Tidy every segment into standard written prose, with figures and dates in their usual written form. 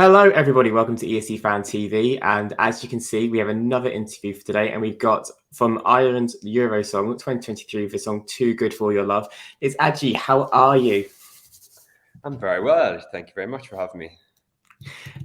Hello, everybody. Welcome to ESC Fan TV. And as you can see, we have another interview for today. And we've got from Ireland, Eurosong 2023, the song Too Good for Your Love. It's ADGY. How are you? I'm very well. Thank you very much for having me.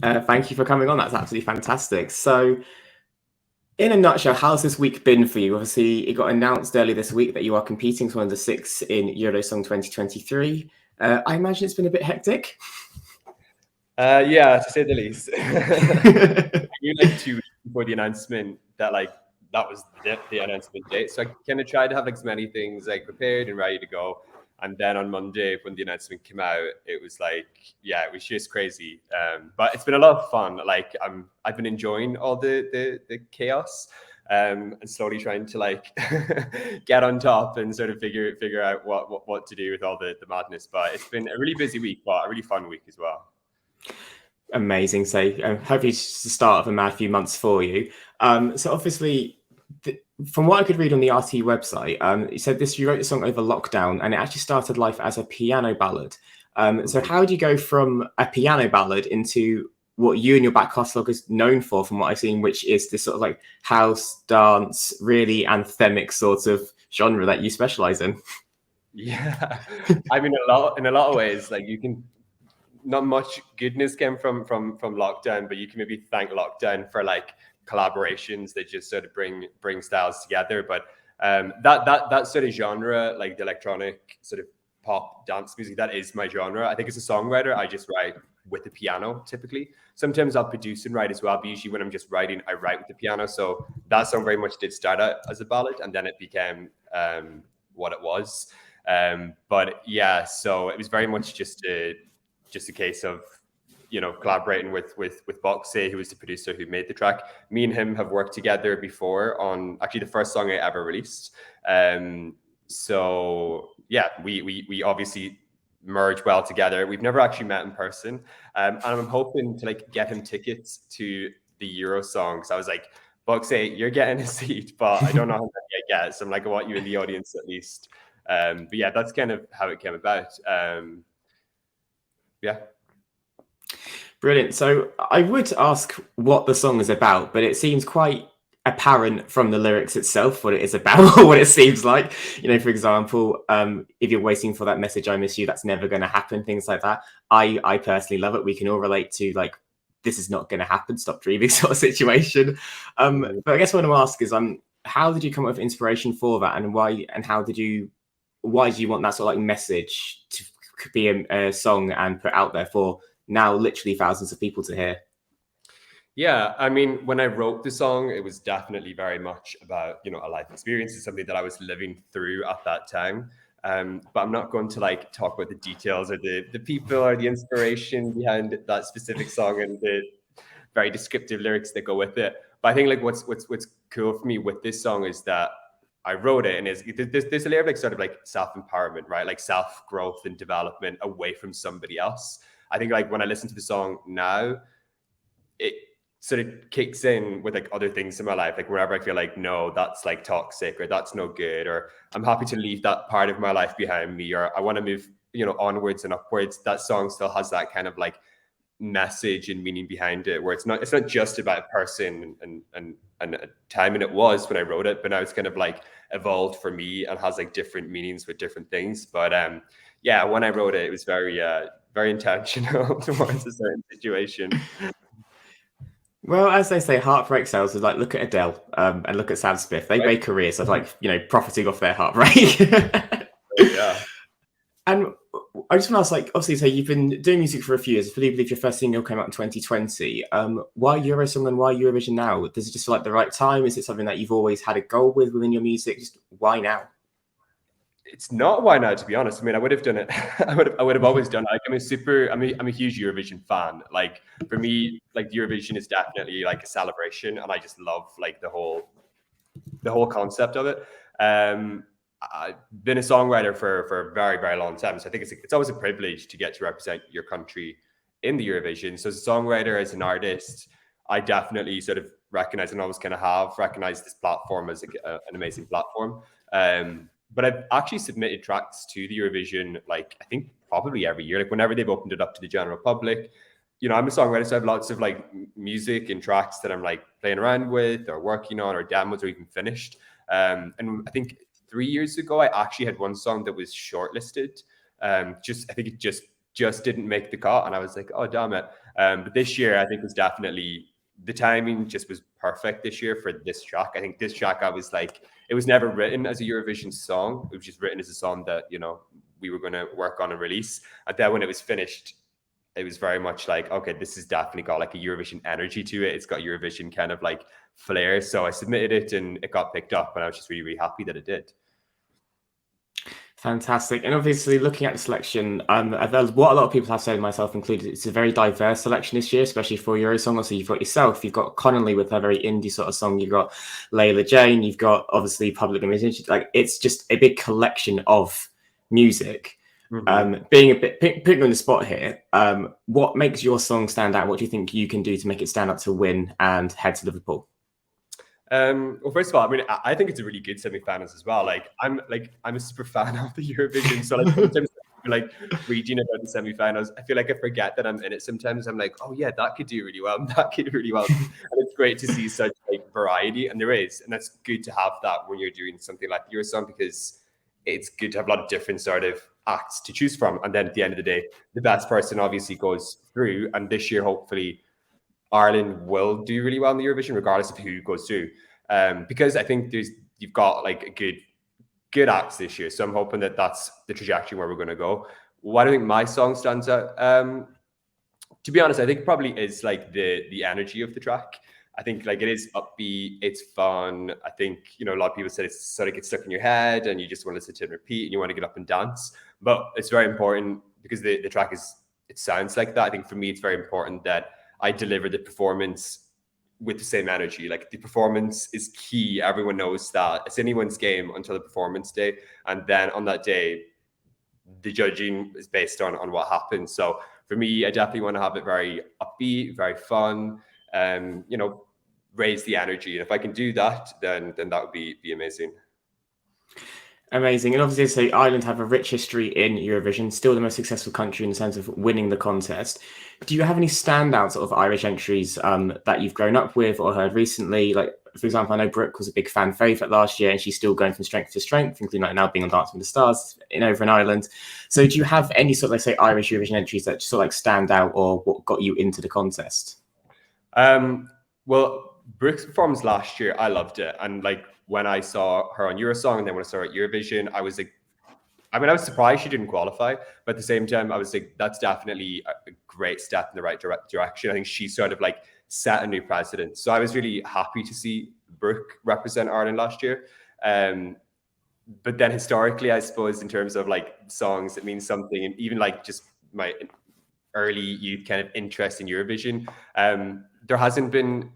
Thank you for coming on. That's absolutely fantastic. So, in a nutshell, how's this week been for you? Obviously, it got announced earlier this week that you are competing as one of the 6 in Eurosong 2023. I imagine it's been a bit hectic. Yeah, to say the least. I knew 2 weeks before the announcement that that was the announcement date. So I kind of tried to have as many things prepared and ready to go. And then on Monday, when the announcement came out, it was it was just crazy. But it's been a lot of fun. I've been enjoying all the chaos. And slowly trying to get on top and sort of figure out what to do with all the madness. But it's been a really busy week, but a really fun week as well. Amazing. So hopefully it's the start of a mad few months for you. So obviously, from what I could read on the RT website, you said you wrote the song over lockdown and it actually started life as a piano ballad. So how do you go from a piano ballad into what you and your back catalogue is known for, from what I've seen, which is this sort of house, dance, really anthemic sort of genre that you specialize in? Yeah, I mean, in a lot of ways, you can. Not much goodness came from lockdown, but you can maybe thank lockdown for collaborations that just sort of bring styles together. But that sort of genre, the electronic sort of pop dance music, that is my genre. I think as a songwriter, I just write with the piano typically. Sometimes I'll produce and write as well, but usually when I'm just writing, I write with the piano. So that song very much did start out as a ballad, and then it became what it was. But yeah, so it was very much just a case of, collaborating with Boxey, who was the producer who made the track. Me and him have worked together before on actually the first song I ever released. So yeah, we obviously merge well together. We've never actually met in person. And I'm hoping to get him tickets to the Eurosong. So I was like, Boxey, you're getting a seat, but I don't know how many I get. So I'm I want you in the audience at least. But yeah, that's kind of how it came about. Yeah. Brilliant. So I would ask what the song is about, but it seems quite apparent from the lyrics itself what it is about, or what it seems like. For example, if you're waiting for that message, I miss you, that's never going to happen, things like that. I personally love it. We can all relate to this is not going to happen, stop dreaming sort of situation. But I guess what I want to ask is, how did you come up with inspiration for that, and why do you want that sort of message to be a song and put out there for now literally thousands of people to hear? Yeah, I mean, when I wrote the song, it was definitely very much about, a life experience. It's something that I was living through at that time. But I'm not going to talk about the details or the people or the inspiration behind that specific song and the very descriptive lyrics that go with it. But I think what's cool for me with this song is that I wrote it, and there's a layer of sort of self-empowerment, right? Self-growth and development away from somebody else. I think when I listen to the song now, it sort of kicks in with other things in my life. Wherever I feel no, that's toxic, or that's no good, or I'm happy to leave that part of my life behind me, or I want to move, onwards and upwards. That song still has that kind of message and meaning behind it, where it's not just about a person and a time. And it was when I wrote it, but now it's kind of evolved for me and has different meanings with different things. But yeah, when I wrote it, it was very intentional towards a certain situation. Well, as they say, heartbreak sales is look at Adele and look at Sam Smith. They made careers of profiting off their heartbreak. Yeah. And I just want to ask, obviously, so you've been doing music for a few years. I believe your first single came out in 2020. Why Eurosong and why Eurovision now? Does it just feel like the right time? Is it something that you've always had a goal with within your music? Just why now? It's not why now, to be honest. I mean, I would have done it. I would have always done it. I'm a huge Eurovision fan. For me, Eurovision is definitely a celebration, and I just love the whole concept of it. I've been a songwriter for a very, very long time, so I think it's always a privilege to get to represent your country in the Eurovision. So as a songwriter, as an artist, I definitely sort of recognize, and always kind of have recognized, this platform as an amazing platform. But I've actually submitted tracks to the Eurovision, I think probably every year, whenever they've opened it up to the general public. I'm a songwriter, so I have lots of like music and tracks that I'm like playing around with or working on or demos or even finished. And I think 3 years ago, I actually had one song that was shortlisted. I think it just didn't make the cut, and I was like, oh damn it. But this year, I think was definitely the timing just was perfect this year for this track. I think this track, I was like, it was never written as a Eurovision song. It was just written as a song that we were going to work on and release. And then when it was finished, it was very much like, okay, this has definitely got like a Eurovision energy to it. It's got Eurovision kind of like flair. So I submitted it and it got picked up, and I was just really, really happy that it did. Fantastic. And obviously, looking at the selection, what a lot of people have said, myself included, it's a very diverse selection this year, especially for Eurosong. So you've got yourself, you've got Connolly with her very indie sort of song, you've got Layla Jane, you've got obviously Public Image. Like, it's just a big collection of music. Being a bit putting on the spot here, what makes your song stand out? What do you think you can do to make it stand out to win and head to Liverpool? Well, first of all, I mean, I think it's a really good semi-finals as well. I'm a super fan of the Eurovision, so like sometimes like reading about the semi-finals, I feel like I forget that I'm in it. Sometimes I'm like, oh yeah, that could do really well, that could do really well, and it's great to see such like variety, and there is, and that's good to have that when you're doing something like Eurosong, because it's good to have a lot of different sort of acts to choose from, and then at the end of the day, the best person obviously goes through, and this year hopefully Ireland will do really well in the Eurovision, regardless of who goes through. Because I think you've got like a good acts this year. So I'm hoping that that's the trajectory where we're going to go. Why do I think my song stands out? To be honest, I think it probably is like the energy of the track. I think like it is upbeat, it's fun. I think, a lot of people said it's sort of gets stuck in your head and you just want to listen to it and repeat and you want to get up and dance. But it's very important because the track it sounds like that. I think for me, it's very important that I deliver the performance with the same energy. Like, the performance is key. Everyone knows that. It's anyone's game until the performance day. And then on that day, the judging is based on what happens. So for me, I definitely want to have it very upbeat, very fun, raise the energy. And if I can do that, then that would be amazing. Amazing. And obviously, so Ireland have a rich history in Eurovision, still the most successful country in the sense of winning the contest. Do you have any standout sort of Irish entries that you've grown up with or heard recently? Like, for example, I know Brooke was a big fan favourite last year, and she's still going from strength to strength, including like now being on Dancing with the Stars over in Ireland. So do you have any sort of, let's say, Irish Eurovision entries that sort of like stand out, or what got you into the contest? Well, Brooke's performance last year, I loved it. And like, when I saw her on Eurosong and then when I saw her at Eurovision, I was like, I was surprised she didn't qualify, but at the same time, I was like, that's definitely a great step in the right direction. I think she sort of like set a new precedent. So I was really happy to see Brooke represent Ireland last year. But then historically, I suppose, in terms of like songs that mean something, and even like just my early youth kind of interest in Eurovision, there hasn't been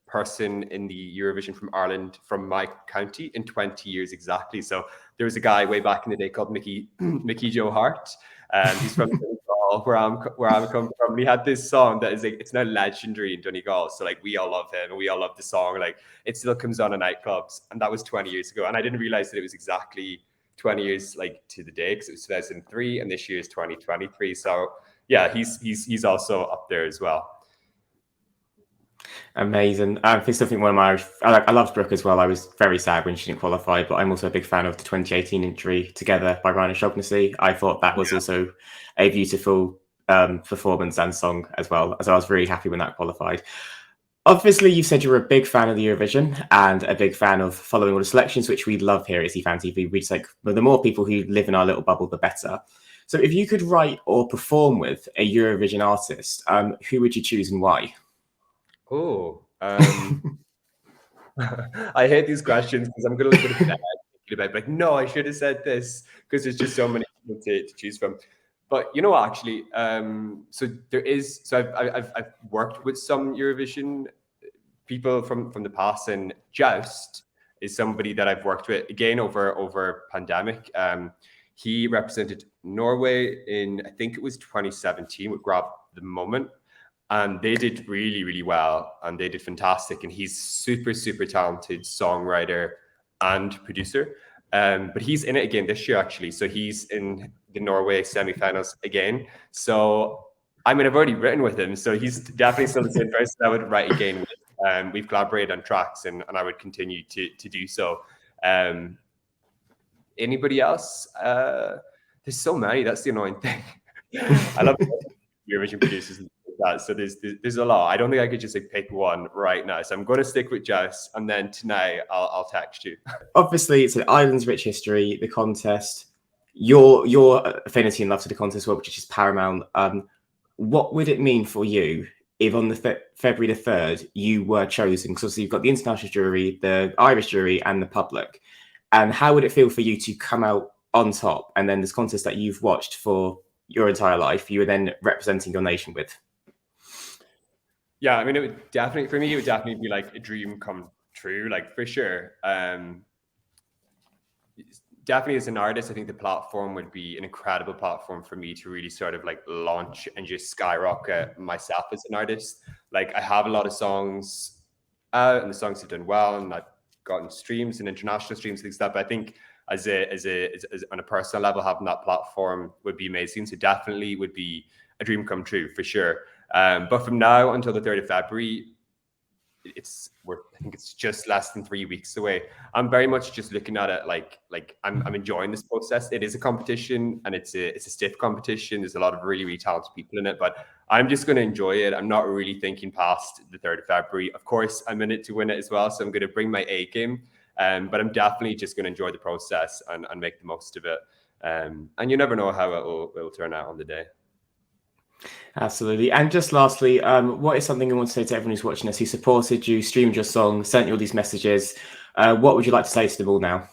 person in the Eurovision from Ireland from my county in 20 years exactly. So there was a guy way back in the day called Mickey Joe Hart. He's from Donegal, where I'm coming from. He had this song that is like, it's now legendary in Donegal. So like, we all love him and we all love the song. Like, it still comes on in nightclubs, and that was 20 years ago. And I didn't realize that it was exactly 20 years like to the day, because it was 2003 and this year is 2023. So yeah, he's also up there as well. Amazing. For something, one of my I loved Brooke as well. I was very sad when she didn't qualify, but I'm also a big fan of the 2018 entry Together by Ryan O'Shaughnessy. I thought that was also a beautiful performance and song as well. So I was really happy when that qualified. Obviously, you said you're a big fan of the Eurovision and a big fan of following all the selections, which we love here at Fan TV. We just like, well, the more people who live in our little bubble, the better. So if you could write or perform with a Eurovision artist, who would you choose and why? Oh, I hate these questions because I'm going to look at it thinking about, like, no, I should have said this, because there's just so many people to choose from. But you know, actually, so there is. So I've worked with some Eurovision people from the past, and Joust is somebody that I've worked with again over pandemic. He represented Norway in, I think it was 2017 with Grab the Moment. And they did really, really well, and they did fantastic. And he's super, super talented songwriter and producer. But he's in it again this year, actually. So he's in the Norway semifinals again. So I mean, I've already written with him, so he's definitely still the same person I would write again with. We've collaborated on tracks, and I would continue to do so. Anybody else? There's so many. That's the annoying thing. I love Eurovision producers and that. So there's a lot. I don't think I could just like pick one right now. So I'm going to stick with Jess, and then tonight I'll text you. Obviously, it's an Ireland's rich history. The contest, your affinity and love to the contest, well, which is paramount. What would it mean for you if on the February the 3rd you were chosen? Because obviously you've got the international jury, the Irish jury, and the public. And how would it feel for you to come out on top? And then this contest that you've watched for your entire life, you were then representing your nation with. Yeah, I mean, it would definitely, for me, it would definitely be like a dream come true, like for sure. Definitely as an artist, I think the platform would be an incredible platform for me to really sort of like launch and just skyrocket myself as an artist. Like I have a lot of songs out and the songs have done well and I've gotten streams and international streams and stuff. But I think as on a personal level, having that platform would be amazing. So definitely would be a dream come true for sure. But from now until the 3rd of February, I think it's just less than 3 weeks away. I'm very much just looking at it like I'm enjoying this process. It is a competition and it's a stiff competition. There's a lot of really, really talented people in it, but I'm just going to enjoy it. I'm not really thinking past the 3rd of February. Of course, I'm in it to win it as well. So I'm going to bring my A game, but I'm definitely just going to enjoy the process and make the most of it. And you never know how it'll turn out on the day. Absolutely. And just lastly, what is something you want to say to everyone who's watching us, who supported you, streamed your song, sent you all these messages? What would you like to say to them all now?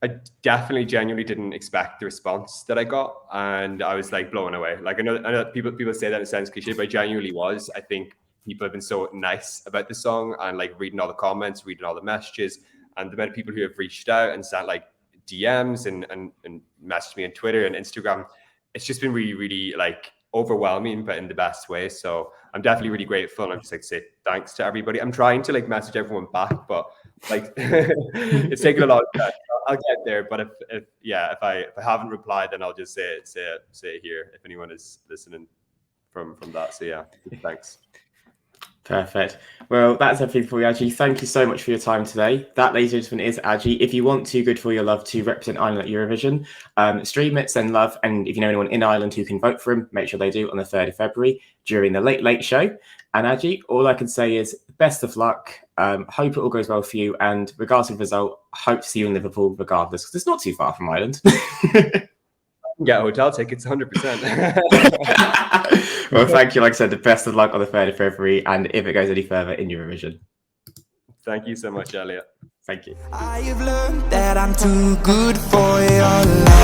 I definitely genuinely didn't expect the response that I got, and I was like blown away. Like I know people say that it sounds cliche, but I genuinely was. I think people have been so nice about the song and like reading all the comments, reading all the messages, and the amount of people who have reached out and sent like DMs and messaged me on Twitter and Instagram. It's just been really, really like overwhelming, but in the best way. So I'm definitely really grateful. I'm just like say thanks to everybody. I'm trying to like message everyone back, but like it's taken a lot of time. I'll get there. But if I haven't replied, then I'll just say it here if anyone is listening from that. So yeah, thanks. Perfect. Well, that's everything for you, ADGY. Thank you so much for your time today. That, ladies and gentlemen, is ADGY. If you want Too Good For Your Love to represent Ireland at Eurovision, stream it, send love. And if you know anyone in Ireland who can vote for him, make sure they do on the 3rd of February during the Late Late Show. And ADGY, all I can say is best of luck. Hope it all goes well for you. And regardless of the result, hope to see you in Liverpool regardless, because it's not too far from Ireland. Get hotel tickets 100%. Well, thank you. Like I said, the best of luck on the 3rd of February, and if it goes any further in Eurovision. Thank you so much, Elliot. Thank you. I've learned that I'm too good for your love.